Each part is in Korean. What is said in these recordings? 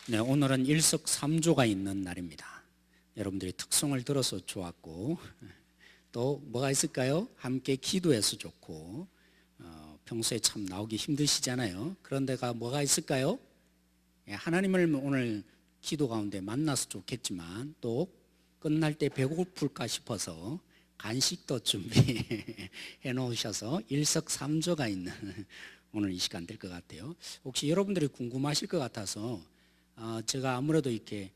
네, 오늘은 일석삼조가 있는 날입니다. 여러분들이 특성을 들어서 좋았고, 또 뭐가 있을까요? 함께 기도해서 좋고, 평소에 참 나오기 힘드시잖아요. 그런 데가 뭐가 있을까요? 하나님을 오늘 기도 가운데 만나서 좋겠지만, 또 끝날 때 배고플까 싶어서 간식도 준비해 놓으셔서 일석삼조가 있는 오늘 이 시간 될 것 같아요. 혹시 여러분들이 궁금하실 것 같아서 제가 아무래도 이렇게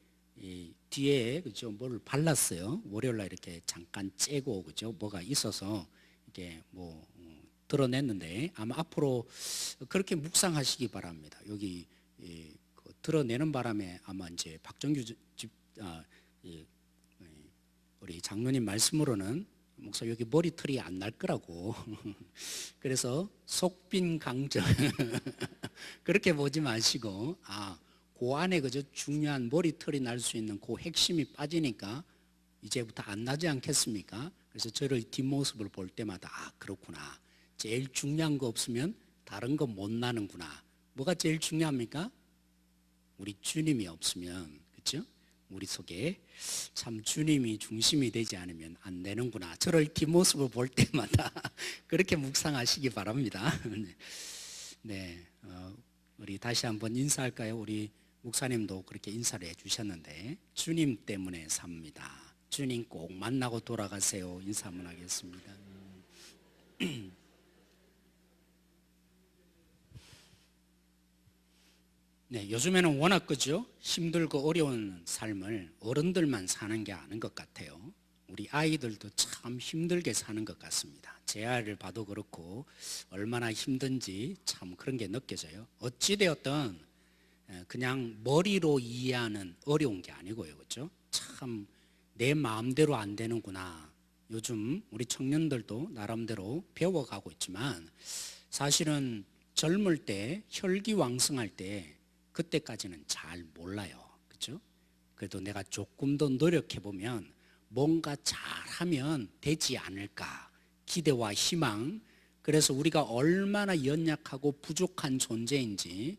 뒤에 그죠 뭐를 발랐어요. 월요일날 이렇게 잠깐 째고 그죠 뭐가 있어서 이렇게 뭐 드러냈는데 아마 앞으로 그렇게 묵상하시기 바랍니다. 여기 그 드러내는 바람에 아마 이제 박정규 우리 장로님 말씀으로는 목사 여기 머리털이 안 날 거라고 그래서 속빈 강정 그렇게 보지 마시고 그 안에 그저 중요한 머리털이 날 수 있는 그 핵심이 빠지니까 이제부터 안 나지 않겠습니까? 그래서 저를 뒷모습을 볼 때마다 그렇구나. 제일 중요한 거 없으면 다른 거 못 나는구나. 뭐가 제일 중요합니까? 우리 주님이 없으면 그렇죠? 우리 속에 참 주님이 중심이 되지 않으면 안 되는구나. 저를 뒷모습을 볼 때마다 그렇게 묵상하시기 바랍니다. 네, 우리 다시 한번 인사할까요? 우리 목사님도 그렇게 인사를 해주셨는데 주님 때문에 삽니다. 주님 꼭 만나고 돌아가세요. 인사 한번 하겠습니다. 네, 요즘에는 워낙 그죠? 힘들고 어려운 삶을 어른들만 사는 게 아닌 것 같아요. 우리 아이들도 참 힘들게 사는 것 같습니다. 제 아이를 봐도 그렇고 얼마나 힘든지 참 그런 게 느껴져요. 어찌되었든 그냥 머리로 이해하는 어려운 게 아니고요. 그렇죠? 참 내 마음대로 안 되는구나. 요즘 우리 청년들도 나름대로 배워가고 있지만 사실은 젊을 때 혈기왕성할 때 그때까지는 잘 몰라요. 그렇죠? 그래도 내가 조금 더 노력해 보면 뭔가 잘하면 되지 않을까. 기대와 희망. 그래서 우리가 얼마나 연약하고 부족한 존재인지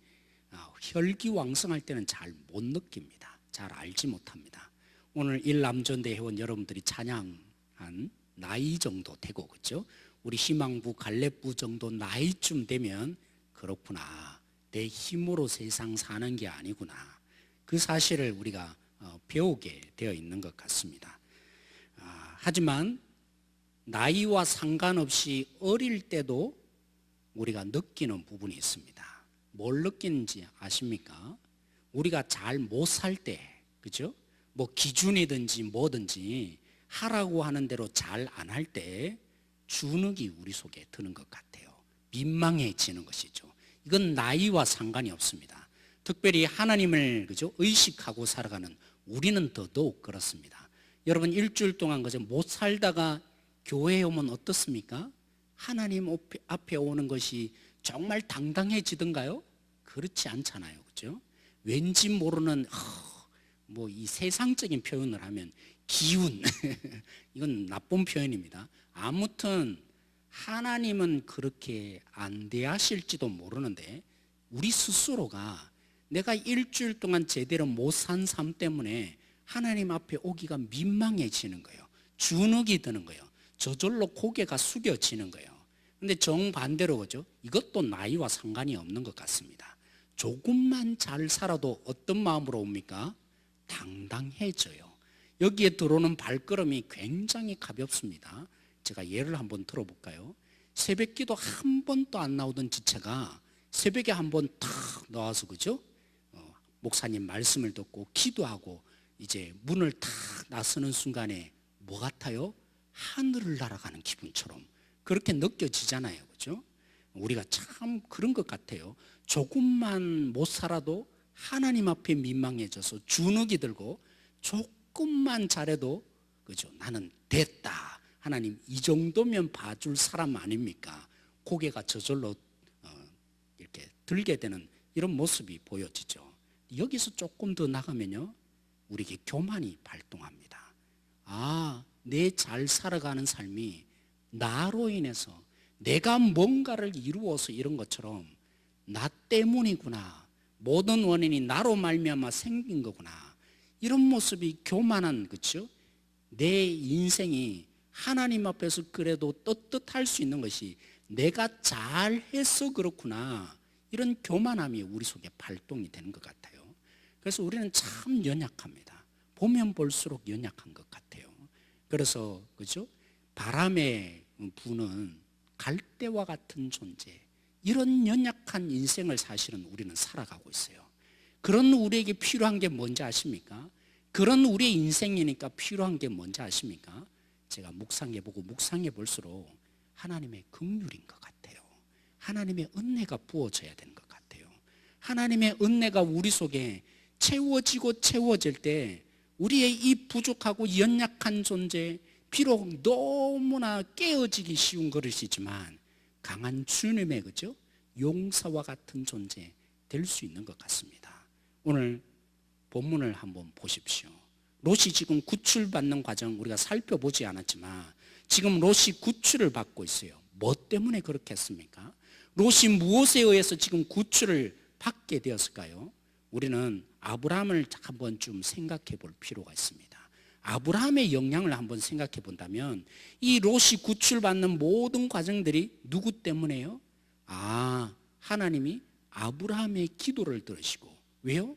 혈기왕성할 때는 잘 못 느낍니다. 잘 알지 못합니다. 오늘 일남전대 회원 여러분들이 찬양한 나이 정도 되고 그렇죠? 우리 희망부 갈렙부 정도 나이쯤 되면 그렇구나. 내 힘으로 세상 사는 게 아니구나. 그 사실을 우리가 배우게 되어 있는 것 같습니다. 하지만 나이와 상관없이 어릴 때도 우리가 느끼는 부분이 있습니다. 뭘 느끼는지 아십니까? 우리가 잘 못 살 때, 그죠? 뭐 기준이든지 뭐든지 하라고 하는 대로 잘 안 할 때 주눅이 우리 속에 드는 것 같아요. 민망해지는 것이죠. 이건 나이와 상관이 없습니다. 특별히 하나님을 그죠? 의식하고 살아가는 우리는 더더욱 그렇습니다. 여러분 일주일 동안 그저 못 살다가 교회에 오면 어떻습니까? 하나님 앞에 오는 것이 정말 당당해지던가요? 그렇지 않잖아요. 그죠? 왠지 모르는 뭐 이 세상적인 표현을 하면 기운 이건 나쁜 표현입니다. 아무튼 하나님은 그렇게 안 대하실지도 모르는데 우리 스스로가 내가 일주일 동안 제대로 못 산 삶 때문에 하나님 앞에 오기가 민망해지는 거예요. 주눅이 드는 거예요. 저절로 고개가 숙여지는 거예요. 근데 정반대로 그죠? 이것도 나이와 상관이 없는 것 같습니다. 조금만 잘 살아도 어떤 마음으로 옵니까? 당당해져요. 여기에 들어오는 발걸음이 굉장히 가볍습니다. 제가 예를 한번 들어볼까요? 새벽 기도 한 번도 안 나오던 지체가 새벽에 한번 탁 나와서 그죠? 목사님 말씀을 듣고 기도하고 이제 문을 탁 나서는 순간에 뭐 같아요? 하늘을 날아가는 기분처럼 그렇게 느껴지잖아요. 그죠? 우리가 참 그런 것 같아요. 조금만 못 살아도 하나님 앞에 민망해져서 주눅이 들고 조금만 잘해도 그죠? 나는 됐다. 하나님 이 정도면 봐줄 사람 아닙니까? 고개가 저절로 이렇게 들게 되는 이런 모습이 보여지죠. 여기서 조금 더 나가면요. 우리에게 교만이 발동합니다. 내 잘 살아가는 삶이 나로 인해서 내가 뭔가를 이루어서 이런 것처럼 나 때문이구나. 모든 원인이 나로 말미암아 생긴 거구나. 이런 모습이 교만한, 그렇죠? 내 인생이 하나님 앞에서 그래도 떳떳할 수 있는 것이 내가 잘해서 그렇구나. 이런 교만함이 우리 속에 발동이 되는 것 같아요. 그래서 우리는 참 연약합니다. 보면 볼수록 연약한 것 같아요. 그래서 그죠? 바람에 부는 갈대와 같은 존재, 이런 연약한 인생을 사실은 우리는 살아가고 있어요. 그런 우리에게 필요한 게 뭔지 아십니까? 그런 우리의 인생이니까 필요한 게 뭔지 아십니까? 제가 묵상해보고 묵상해 볼수록 하나님의 긍휼인 것 같아요. 하나님의 은혜가 부어져야 되는 것 같아요. 하나님의 은혜가 우리 속에 채워지고 채워질 때 우리의 이 부족하고 연약한 존재, 비록 너무나 깨어지기 쉬운 그릇이지만 강한 주님의, 그죠? 용사와 같은 존재 될 수 있는 것 같습니다. 오늘 본문을 한번 보십시오. 롯이 지금 구출받는 과정 우리가 살펴보지 않았지만 지금 롯이 구출을 받고 있어요. 뭐 때문에 그렇게 했습니까? 롯이 무엇에 의해서 지금 구출을 받게 되었을까요? 우리는 아브라함을 한번 좀 생각해 볼 필요가 있습니다. 아브라함의 영향을 한번 생각해 본다면 이 롯이 구출받는 모든 과정들이 누구 때문에요? 하나님이 아브라함의 기도를 들으시고, 왜요?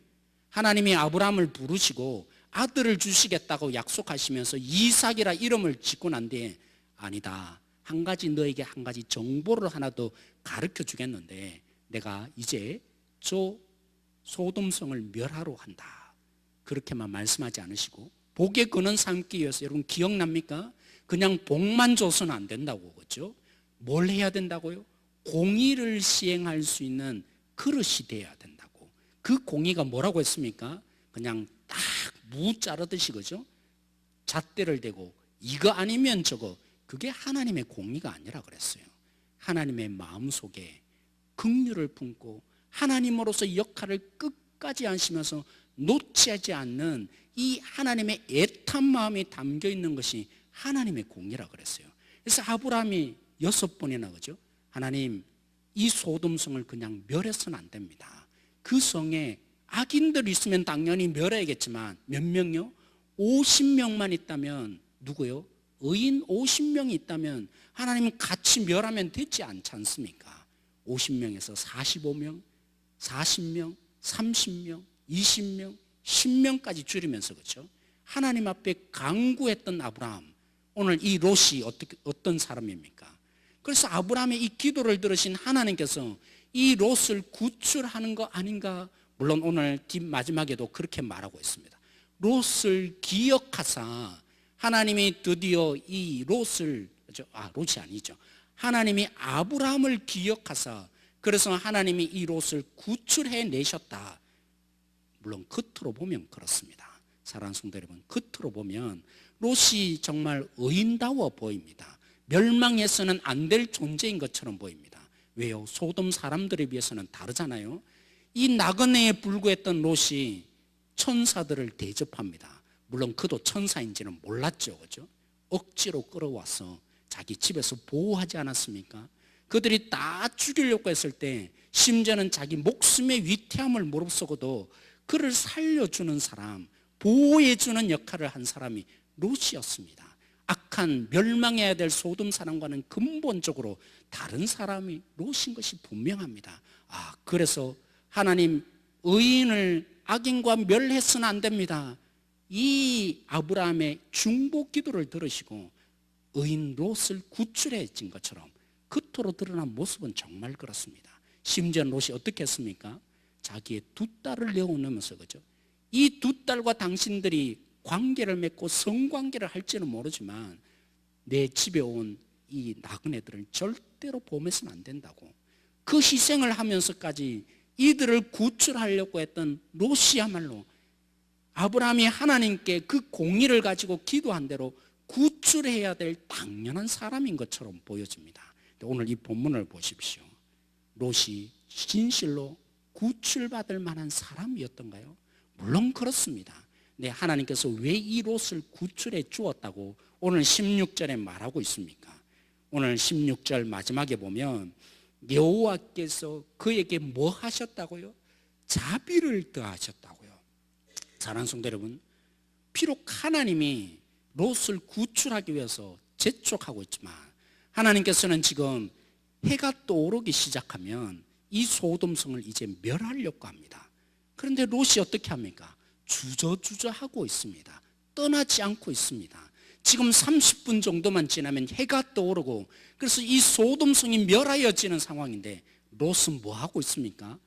하나님이 아브라함을 부르시고 아들을 주시겠다고 약속하시면서 이삭이라 이름을 짓고 난 뒤에 아니다, 너에게 한 가지 정보를 하나 더 가르쳐 주겠는데 내가 이제 저 소돔성을 멸하러 한다, 그렇게만 말씀하지 않으시고 복에 거는 삼기 위해서, 여러분 기억납니까? 그냥 복만 줘서는 안 된다고, 그렇죠? 뭘 해야 된다고요? 공의를 시행할 수 있는 그릇이 돼야 된다고. 그 공의가 뭐라고 했습니까? 그냥 딱 무 자르듯이, 그죠? 잣대를 대고 이거 아니면 저거, 그게 하나님의 공의가 아니라 그랬어요. 하나님의 마음속에 긍휼을 품고 하나님으로서 역할을 끝까지 하시면서 놓치지 않는 이 하나님의 애탄 마음이 담겨 있는 것이 하나님의 공의라 그랬어요. 그래서 아브라함이 6번이나, 그죠? 하나님, 이 소돔성을 그냥 멸해서는 안 됩니다. 그 성에 악인들 있으면 당연히 멸해야겠지만 몇 명요? 50명만 있다면, 누구요? 의인 50명이 있다면 하나님은 같이 멸하면 되지 않지 않습니까? 50명에서 45명, 40명, 30명, 20명, 10명까지 줄이면서, 그렇죠? 하나님 앞에 간구했던 아브라함, 오늘 이 롯이 어떤 사람입니까? 그래서 아브라함의 이 기도를 들으신 하나님께서 이 롯을 구출하는 거 아닌가? 물론 오늘 뒷마지막에도 그렇게 말하고 있습니다. 롯을 기억하사 하나님이 드디어 이 롯이 아니죠. 하나님이 아브라함을 기억하사, 그래서 하나님이 이 롯을 구출해 내셨다. 물론 겉으로 보면 그렇습니다. 사랑하는 성도 여러분, 겉으로 보면 롯이 정말 의인다워 보입니다. 멸망해서는 안 될 존재인 것처럼 보입니다. 왜요? 소돔 사람들에 비해서는 다르잖아요. 이 나그네에 불과했던 롯이 천사들을 대접합니다. 물론 그도 천사인지는 몰랐죠, 그죠? 억지로 끌어와서 자기 집에서 보호하지 않았습니까? 그들이 다 죽이려고 했을 때 심지어는 자기 목숨의 위태함을 무릅쓰고도 그를 살려주는 사람, 보호해주는 역할을 한 사람이 롯이었습니다. 악한 멸망해야 될 소돔 사람과는 근본적으로 다른 사람이 롯인 것이 분명합니다. 그래서 하나님, 의인을 악인과 멸해서는 안 됩니다. 이 아브라함의 중보 기도를 들으시고 의인 롯을 구출해 진 것처럼 겉으로 드러난 모습은 정말 그렇습니다. 심지어 롯이 어떻게 했습니까? 자기의 두 딸을 내어놓으면서, 그죠? 이 두 딸과 당신들이 관계를 맺고 성관계를 할지는 모르지만 내 집에 온 이 나그네들을 절대로 보내서는 안 된다고, 그 희생을 하면서까지 이들을 구출하려고 했던 롯이야말로 아브라함이 하나님께 그 공의를 가지고 기도한 대로 구출해야 될 당연한 사람인 것처럼 보여집니다. 오늘 이 본문을 보십시오. 롯이 진실로 구출받을 만한 사람이었던가요? 물론 그렇습니다. 네, 하나님께서 왜 이 롯을 구출해 주었다고 오늘 16절에 말하고 있습니까? 오늘 16절 마지막에 보면 여호와께서 그에게 뭐 하셨다고요? 자비를 더하셨다고요. 사랑하는 성도 여러분, 비록 하나님이 롯을 구출하기 위해서 재촉하고 있지만 하나님께서는 지금 해가 떠오르기 시작하면 이 소돔성을 이제 멸하려고 합니다. 그런데 롯이 어떻게 합니까? 주저주저 하고 있습니다. 떠나지 않고 있습니다. 지금 30분 정도만 지나면 해가 떠오르고 그래서 이 소돔성이 멸하여지는 상황인데 롯은 뭐 하고 있습니까?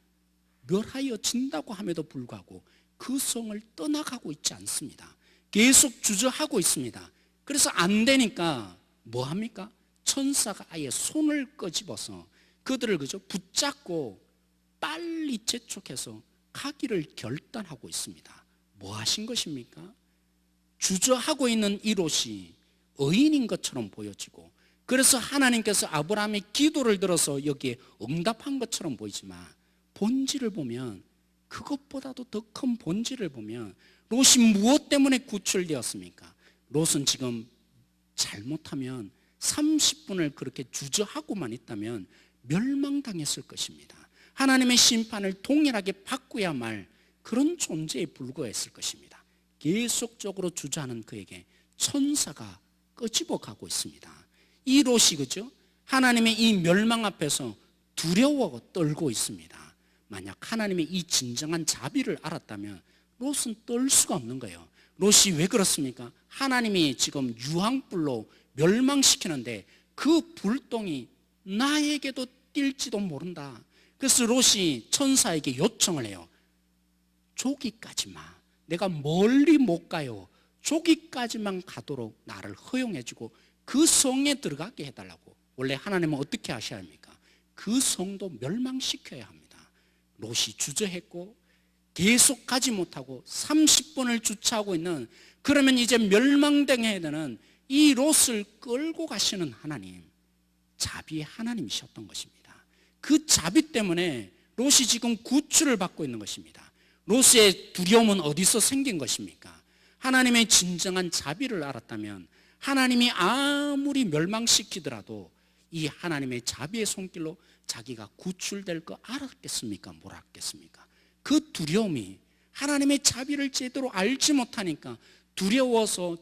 멸하여진다고 함에도 불구하고 그 성을 떠나가고 있지 않습니다. 계속 주저하고 있습니다. 그래서 안 되니까 뭐 합니까? 천사가 아예 손을 끄집어서 그들을 그저 붙잡고 빨리 재촉해서 가기를 결단하고 있습니다. 뭐 하신 것입니까? 주저하고 있는 이 롯이 의인인 것처럼 보여지고 그래서 하나님께서 아브라함의 기도를 들어서 여기에 응답한 것처럼 보이지만 본질을 보면 그것보다도 더 큰 본질을 보면 롯이 무엇 때문에 구출되었습니까? 롯은 지금 잘못하면 30분을 그렇게 주저하고만 있다면 멸망당했을 것입니다. 하나님의 심판을 동일하게 받고야 말 그런 존재에 불과했을 것입니다. 계속적으로 주저하는 그에게 천사가 끄집어 가고 있습니다. 이 롯이 그죠? 하나님의 이 멸망 앞에서 두려워 떨고 있습니다. 만약 하나님의 이 진정한 자비를 알았다면 롯은 떨 수가 없는 거예요. 롯이 왜 그렇습니까? 하나님이 지금 유황불로 멸망시키는데 그 불똥이 나에게도 뛸지도 모른다. 그래서 롯이 천사에게 요청을 해요. 저기까지만, 내가 멀리 못 가요. 저기까지만 가도록 나를 허용해주고 그 성에 들어가게 해달라고. 원래 하나님은 어떻게 하셔야 합니까? 그 성도 멸망시켜야 합니다. 롯이 주저했고 계속 가지 못하고 30분을 주차하고 있는, 그러면 이제 멸망당해야 되는 이 롯을 끌고 가시는 하나님, 자비의 하나님이셨던 것입니다. 그 자비 때문에 롯이 지금 구출을 받고 있는 것입니다. 롯의 두려움은 어디서 생긴 것입니까? 하나님의 진정한 자비를 알았다면 하나님이 아무리 멸망시키더라도 이 하나님의 자비의 손길로 자기가 구출될 거 알았겠습니까? 뭘 알았겠습니까? 그 두려움이 하나님의 자비를 제대로 알지 못하니까 두려워서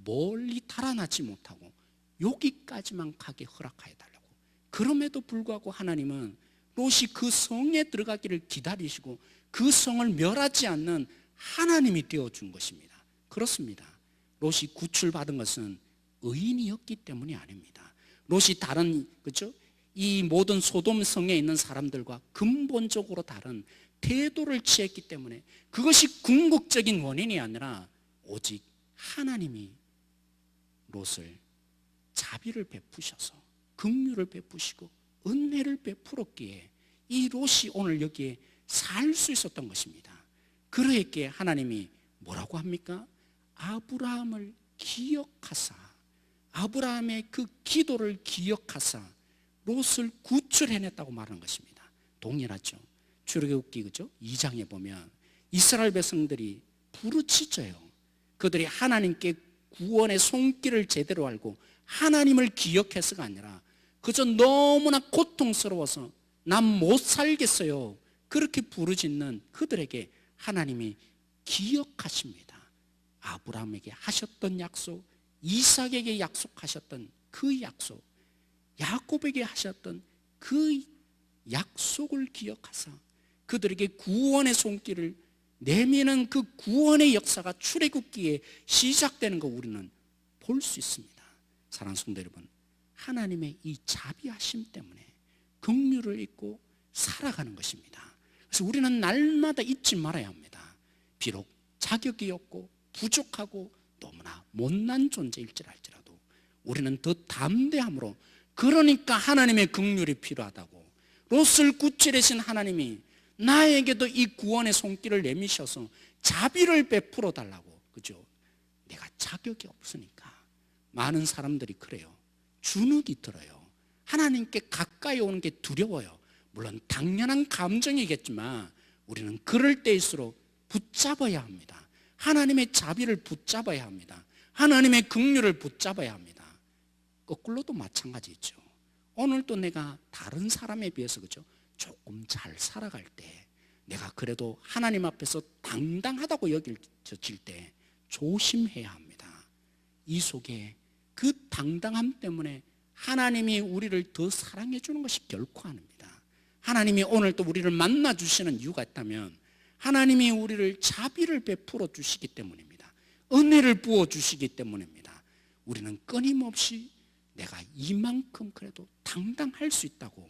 멀리 달아나지 못하고 여기까지만 가게 허락하여달라고. 그럼에도 불구하고 하나님은 롯이 그 성에 들어가기를 기다리시고 그 성을 멸하지 않는 하나님이 되어준 것입니다. 그렇습니다. 롯이 구출받은 것은 의인이었기 때문이 아닙니다. 롯이 다른, 그렇죠? 이 모든 소돔 성에 있는 사람들과 근본적으로 다른 태도를 취했기 때문에 그것이 궁극적인 원인이 아니라 오직 하나님이 롯을 자비를 베푸셔서 긍휼을 베푸시고 은혜를 베풀었기에 이 롯이 오늘 여기에 살 수 있었던 것입니다. 그러했기에 하나님이 뭐라고 합니까? 아브라함을 기억하사, 아브라함의 그 기도를 기억하사 롯을 구출해냈다고 말하는 것입니다. 동일하죠. 출애굽기 그죠? 2장에 보면 이스라엘 백성들이 부르짖어요. 그들이 하나님께 구원의 손길을 제대로 알고 하나님을 기억해서가 아니라 그저 너무나 고통스러워서 난 못 살겠어요, 그렇게 부르짖는 그들에게 하나님이 기억하십니다. 아브라함에게 하셨던 약속, 이삭에게 약속하셨던 그 약속, 야곱에게 하셨던 그 약속을 기억하사 그들에게 구원의 손길을 내미는 그 구원의 역사가 출애굽기에 시작되는 거 우리는 볼 수 있습니다. 사랑하는 성도 여러분, 하나님의 이 자비하심 때문에 긍휼을 잊고 살아가는 것입니다. 그래서 우리는 날마다 잊지 말아야 합니다. 비록 자격이 없고 부족하고 너무나 못난 존재일지라도 우리는 더 담대함으로, 그러니까 하나님의 긍휼이 필요하다고, 롯을 구출하신 하나님이 나에게도 이 구원의 손길을 내미셔서 자비를 베풀어 달라고. 그죠? 내가 자격이 없으니까. 많은 사람들이 그래요. 주눅이 들어요. 하나님께 가까이 오는 게 두려워요. 물론 당연한 감정이겠지만 우리는 그럴 때일수록 붙잡아야 합니다. 하나님의 자비를 붙잡아야 합니다. 하나님의 긍휼을 붙잡아야 합니다. 거꾸로도 마찬가지죠. 오늘도 내가 다른 사람에 비해서 그죠? 조금 잘 살아갈 때 내가 그래도 하나님 앞에서 당당하다고 여겨질 때 조심해야 합니다. 이 속에 그 당당함 때문에 하나님이 우리를 더 사랑해 주는 것이 결코 아닙니다. 하나님이 오늘 또 우리를 만나 주시는 이유가 있다면 하나님이 우리를 자비를 베풀어 주시기 때문입니다. 은혜를 부어 주시기 때문입니다. 우리는 끊임없이 내가 이만큼 그래도 당당할 수 있다고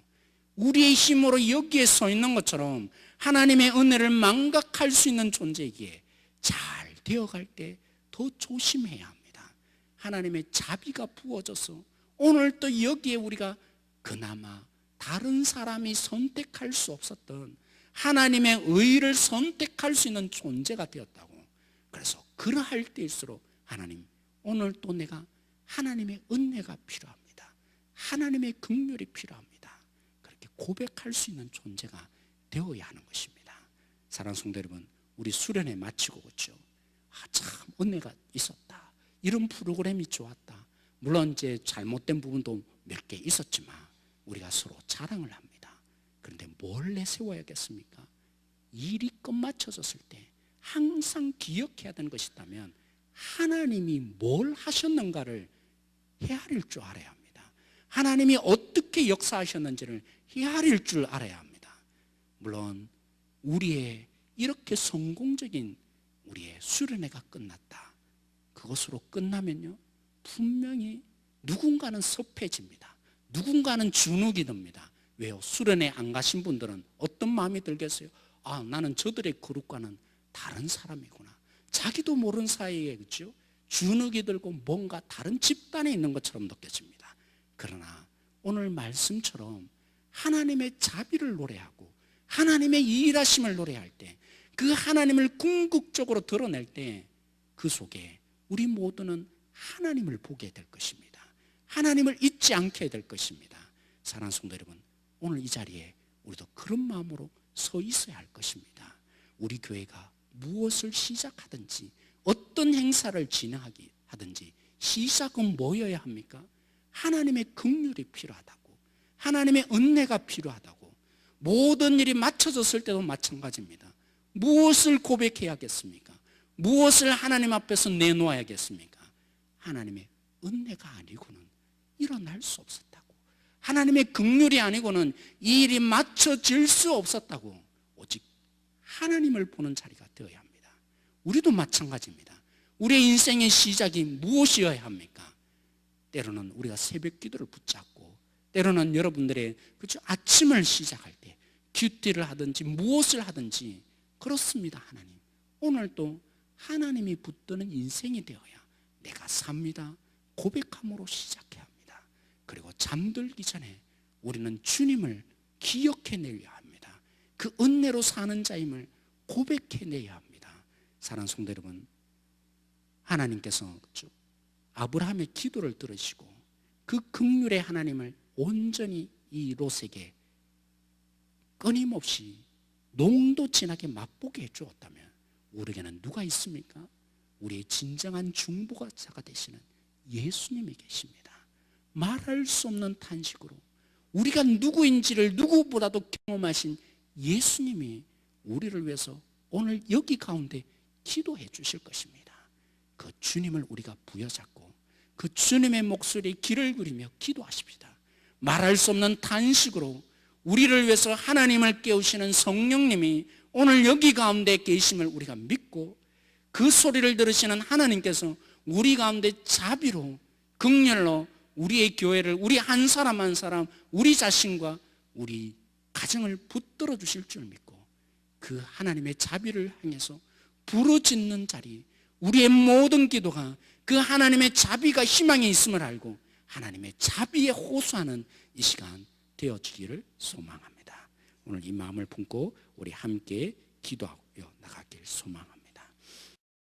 우리의 힘으로 여기에 서 있는 것처럼 하나님의 은혜를 망각할 수 있는 존재이기에 잘 되어갈 때 더 조심해야 합니다. 하나님의 자비가 부어져서 오늘 또 여기에 우리가 그나마 다른 사람이 선택할 수 없었던 하나님의 의를 선택할 수 있는 존재가 되었다고. 그래서 그러할 때일수록 하나님, 오늘 또 내가 하나님의 은혜가 필요합니다. 하나님의 긍휼이 필요합니다. 그렇게 고백할 수 있는 존재가 되어야 하는 것입니다. 사랑하는 성도 여러분, 우리 수련회 마치고 그렇죠. 참 은혜가 있었다. 이런 프로그램이 좋았다. 물론 이제 잘못된 부분도 몇 개 있었지만 우리가 서로 자랑을 합니다. 그런데 뭘 내세워야겠습니까? 일이 끝마쳐졌을 때 항상 기억해야 되는 것이 있다면 하나님이 뭘 하셨는가를 헤아릴 줄 알아야 합니다. 하나님이 어떻게 역사하셨는지를 헤아릴 줄 알아야 합니다. 물론 우리의 이렇게 성공적인 우리의 수련회가 끝났다. 그것으로 끝나면요, 분명히 누군가는 섭해집니다. 누군가는 주눅이 듭니다. 왜요? 수련회 안 가신 분들은 어떤 마음이 들겠어요? 아, 나는 저들의 그룹과는 다른 사람이구나. 자기도 모르는 사이에, 그렇죠? 주눅이 들고 뭔가 다른 집단에 있는 것처럼 느껴집니다. 그러나 오늘 말씀처럼 하나님의 자비를 노래하고 하나님의 일하심을 노래할 때, 그 하나님을 궁극적으로 드러낼 때 그 속에 우리 모두는 하나님을 보게 될 것입니다. 하나님을 잊지 않게 될 것입니다. 사랑하는 성도 여러분, 오늘 이 자리에 우리도 그런 마음으로 서 있어야 할 것입니다. 우리 교회가 무엇을 시작하든지 어떤 행사를 진행하기 하든지 시작은 뭐여야 합니까? 하나님의 긍휼이 필요하다고, 하나님의 은혜가 필요하다고. 모든 일이 맞춰졌을 때도 마찬가지입니다. 무엇을 고백해야겠습니까? 무엇을 하나님 앞에서 내놓아야겠습니까? 하나님의 은혜가 아니고는 일어날 수 없었다고, 하나님의 긍휼이 아니고는 이 일이 맞춰질 수 없었다고. 오직 하나님을 보는 자리가 되어야 합니다. 우리도 마찬가지입니다. 우리의 인생의 시작이 무엇이어야 합니까? 때로는 우리가 새벽 기도를 붙잡고, 때로는 여러분들의 그렇죠, 아침을 시작할 때 큐티를 하든지 무엇을 하든지 그렇습니다. 하나님, 오늘도 하나님이 붙드는 인생이 되어야 내가 삽니다 고백함으로 시작해야 합니다. 그리고 잠들기 전에 우리는 주님을 기억해내야 합니다. 그 은혜로 사는 자임을 고백해내야 합니다. 사랑하는 성도 여러분, 하나님께서 그렇죠, 아브라함의 기도를 들으시고 그 긍휼의 하나님을 온전히 이 롯에게 끊임없이 농도 진하게 맛보게 해주었다면 우리에게는 누가 있습니까? 우리의 진정한 중보자가 되시는 예수님이 계십니다. 말할 수 없는 탄식으로 우리가 누구인지를 누구보다도 경험하신 예수님이 우리를 위해서 오늘 여기 가운데 기도해 주실 것입니다. 그 주님을 우리가 부여잡고 그 주님의 목소리에 귀를 기울이며 기도하십시다. 말할 수 없는 탄식으로 우리를 위해서 하나님을 깨우시는 성령님이 오늘 여기 가운데 계심을 우리가 믿고, 그 소리를 들으시는 하나님께서 우리 가운데 자비로 긍휼로 우리의 교회를, 우리 한 사람 한 사람, 우리 자신과 우리 가정을 붙들어 주실 줄 믿고, 그 하나님의 자비를 향해서 부르짖는 자리, 우리의 모든 기도가 그 하나님의 자비가 희망이 있음을 알고 하나님의 자비에 호소하는 이 시간 되어지기를 소망합니다. 오늘 이 마음을 품고 우리 함께 기도하여 나가길 소망합니다.